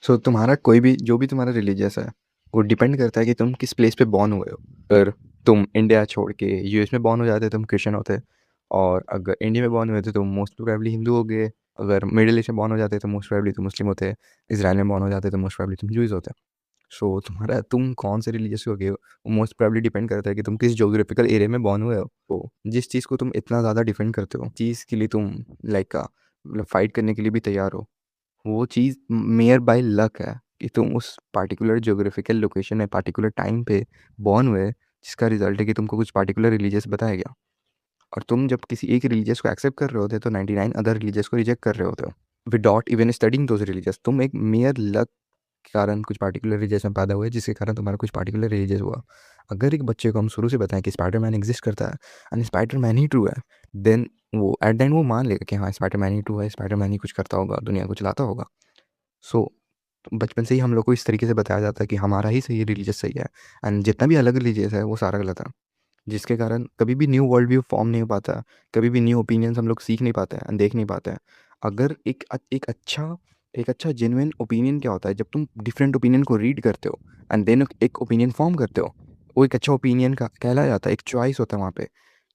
सो तुम्हारा कोई भी जो भी तुम्हारा रिलीजियस है वो डिपेंड करता है कि तुम किस प्लेस पे बॉर्न हुए हो। अगर तुम इंडिया छोड़ के यूएस में बॉर्न हो जाते तुम क्रिश्चियन होते, और अगर इंडिया में बॉर्न हुए थे तो मोस्ट प्रोबेबली हिंदू हो गए। अगर मिडिल ईस्ट में बॉर्न हो जाते तो मोस्ट प्रोबेबली तुम मुस्लिम होते। इसराइल में बॉर्न हो जाते तो मोस्ट प्रोबेबली तुम जूस होते। सो तुम्हारा तुम कौन से रिलीजियस हो गए हो वो मोस्ट प्रोबेबली डिपेंड करता है कि तुम किस जोग्राफिकल एरिया में बॉर्न हुए हो। तो जिस चीज़ को तुम इतना ज़्यादा डिफेंड करते हो, चीज़ के लिए तुम लाइक मतलब फाइट करने के लिए भी तैयार हो, वो चीज़ मेयर बाय लक है कि तुम उस पार्टिकुलर ज्योग्राफिकल लोकेशन में पार्टिकुलर टाइम पे बॉर्न हुए, जिसका रिजल्ट है कि तुमको कुछ पार्टिकुलर रिलीजियस बताया गया। और तुम जब किसी एक रिलीजियस को एक्सेप्ट कर रहे होते तो 99 अदर रिलीजियस को रिजेक्ट कर रहे होते हो without even studying those religious. तुम एक मेयर लक के कारण कुछ पार्टिकुलर रिलीजियस में पैदा हुए, जिसके कारण तुम्हारा कुछ पार्टिकुलर रिलीजियस हुआ। अगर एक बच्चे को हम शुरू से बताएं कि स्पाइडरमैन एग्जिस्ट करता है एंड स्पाइडरमैन ही ट्रू है, देन वो एट द एंड वो मान लेगा कि हाँ स्पाइडरमैन ही ट्रू है, स्पाइडरमैन ही कुछ करता होगा, दुनिया को चलाता होगा। सो बचपन से ही हम लोग को इस तरीके से बताया जाता है कि हमारा ही सही रिलीजियस सही है एंड जितना भी अलग रिलीजियस है वो सारा गलत है। जिसके कारण कभी भी न्यू वर्ल्ड व्यू फॉर्म नहीं हो पाता, कभी भी न्यू ओपिनियंस हम लोग सीख नहीं पाते हैं एंड देख नहीं पाते हैं। अगर एक अच्छा जेन्युइन ओपिनियन क्या होता है, जब तुम डिफरेंट ओपिनियन को रीड करते हो एंड देन एक ओपिनियन फॉर्म करते हो, वो एक अच्छा ओपिनियन का कहला जाता है। एक चॉइस होता है वहाँ पे।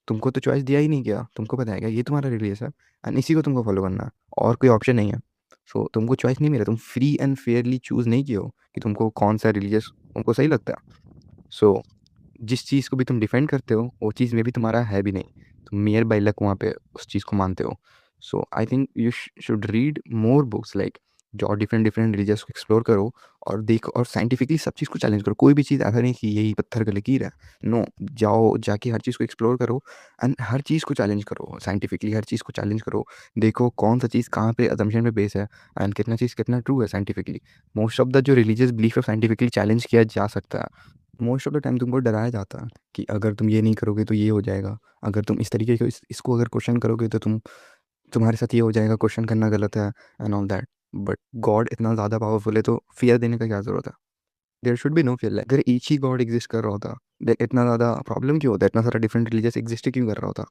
तुमको तो चॉइस दिया ही नहीं गया, तुमको बताया गया ये तुम्हारा रिलीजियस है एंड इसी को तुमको फॉलो करना है, और कोई ऑप्शन नहीं है। सो तुमको चॉइस नहीं मिला, तुम फ्री एंड फेयरली चूज नहीं किए हो कि तुमको कौन सा रिलीजियस तुमको सही लगता है। सो जिस चीज़ को भी तुम डिफेंड करते हो वो चीज़ में भी तुम्हारा है भी नहीं, तुम मेयर बाय लक वहाँ पे उस चीज़ को मानते हो। So I think you should read more books like जो और डिफरेंट डिफरेंट रिलीजियस को एक्सप्लोर करो और देखो, और साइंटिफिकली सब चीज़ को चैलेंज करो। कोई भी चीज़ ऐसा नहीं कि यही पत्थर का लकीर है। नो, जाओ जाके हर चीज़ को एक्सप्लोर करो एंड हर चीज़ को चैलेंज करो, साइंटिफिकली हर चीज़ को चैलेंज करो। देखो कौन सा चीज़ कहाँ पे असम्पशन पे बेस है एंड कितना चीज़ कितना ट्रू है साइंटिफिकली। मोस्ट ऑफ द जो रिलीजियस बिलीफ है साइंटिफिकली चैलेंज किया जा सकता है। मोस्ट ऑफ द टाइम तुमको डराया जाता है कि अगर तुम ये नहीं करोगे तो ये हो जाएगा, अगर तुम इस तरीके को इसको अगर क्वेश्चन करोगे तो तुम्हारे साथ ये हो जाएगा, क्वेश्चन करना गलत है and all that. But God इतना ज़्यादा पावरफुल है तो फियर देने का क्या ज़रूरत है। There should be no fear. अगर एक ही गॉड एग्जिस्ट कर रहा होता, देन इतना ज़्यादा प्रॉब्लम क्यों होता, इतना सारा डिफरेंट रिलीजियस एग्जिस्ट क्यों कर रहा होता।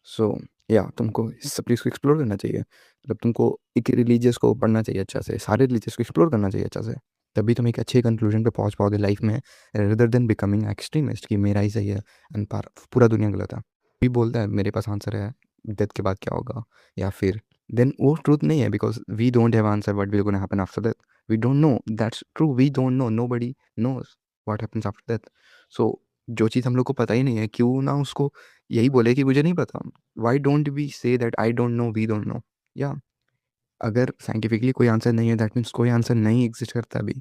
सो या तुमको इस सब चीज़ को एक्सप्लोर करना चाहिए। मतलब तुमको एक रिलीजियस को पढ़ना चाहिए अच्छा से, सारे रिलीजियस को एक्सप्लोर करना चाहिए अच्छा से। तभी तुम एक अच्छे कंक्लूजन पे पहुंच पाओगे लाइफ में, रेदर देन बिकमिंग एक्सट्रीमिस्ट कि मेरा ही सही है एंड पूरा दुनिया गलत है। भी बोलता है मेरे पास आंसर है, डेथ के बाद क्या होगा, या फिर देन वो ट्रूथ नहीं है, because we don't have answer what will gonna happen after death. We don't know, that's true, we don't know, nobody knows what happens after death. So जो चीज़ हम लोग को पता ही नहीं है, क्यों ना उसको यही बोले कि मुझे नहीं पता। Why don't we say that I don't know, we don't know. या अगर साइंटिफिकली कोई आंसर नहीं है दैट मीन्स कोई आंसर नहीं एग्जिस्ट करता अभी,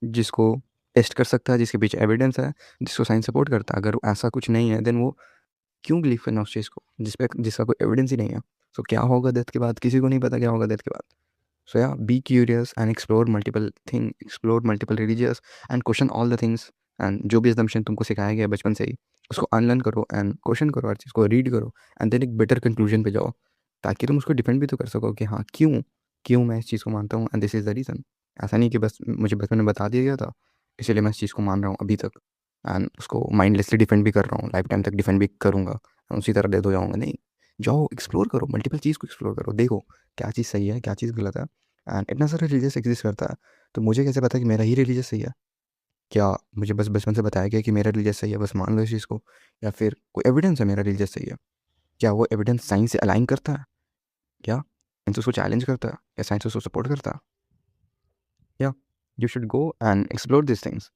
जिसको टेस्ट कर सकता है, जिसके पीछे एविडेंस है, जिसको साइंस सपोर्ट करता है। अगर ऐसा कुछ नहीं है देन वो क्यों बिलीव करना उस चीज़ को जिसका कोई एविडेंस ही नहीं है। सो क्या होगा डेथ के बाद, किसी को नहीं पता क्या होगा डेथ के बाद। सो या be curious and explore multiple thing, explore multiple religious and question all the things. And जो भी असम्पशन तुमको सिखाया गया है बचपन से ही, उसको अनलर्न करो एंड क्वेश्चन करो, हर चीज़ को रीड करो एंड देन एक बेटर कंक्लूजन पे जाओ, ताकि तुम उसको डिफेंड भी तो कर सको कि हाँ क्यों क्यों मैं इस चीज़ को मानता हूँ and this is the reason. ऐसा नहीं कि बस मुझे बचपन में बता दिया गया था इसलिए मैं इस चीज़ को मान रहा हूँ अभी तक एंड उसको माइंडलेसली डिफेंड भी कर रहा हूँ, लाइफ टाइम तक डिफेंड भी करूँगा, उसी तरह डेथ हो जाऊँगा। नहीं, जाओ एक्सप्लोर करो, मल्टीपल चीज़ को एक्सप्लोर करो, देखो क्या चीज़ सही है क्या चीज़ गलत है। एंड इतना सारा रिलीजियस एग्जिस्ट करता है, तो मुझे कैसे पता कि मेरा ही रिलीजियस सही है। क्या मुझे बस बचपन से बताया गया कि मेरा रिलीजियस सही है, बस मान लो इस चीज़ को, या फिर कोई एविडेंस है मेरा रिलीजियस सही है। क्या वो एविडेंस साइंस से अलाइन करता है, क्या साइंस उसको चैलेंज करता है, या साइंस उसको सपोर्ट करता है। या you should go and explore this things.